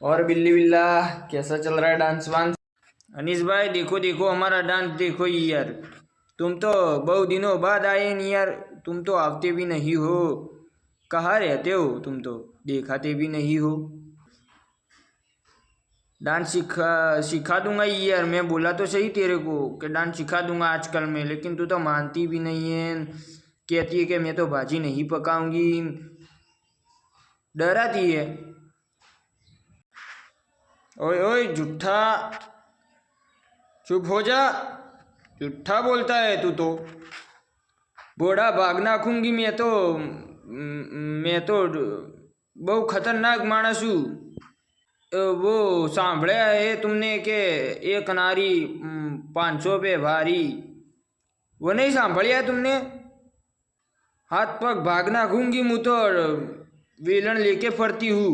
और बिल्ली बिल्ला कैसा चल रहा है डांस वांस। अनीस भाई देखो देखो हमारा डांस देखो यार। तुम तो बहुत दिनों बाद आए नहीं यार। तुम तो आते भी नहीं हो। कहाँ रहते हो तुम तो दिखाते भी नहीं हो। डांस सिखा सिखा दूंगा यार। मैं बोला तो सही तेरे को कि डांस सिखा दूंगा आजकल में, लेकिन तू तो मानती भी नहीं है। कहती है कि मैं तो भाजी नहीं पकाऊंगी। डराती है। ओए ओए झूठा, चुप हो जा। झूठा बोलता है तू तो। बोड़ा भाग नाखूंगी मैं तो बहु खतरनाक मानस हूँ। वो सांभळ्या है तुमने के एक नारी 500 पे भारी। वो नहीं सांभळ्या है तुमने। हाथ पग भाग नाखूंगी मुँह तो वेलन लेके फरती हूँ।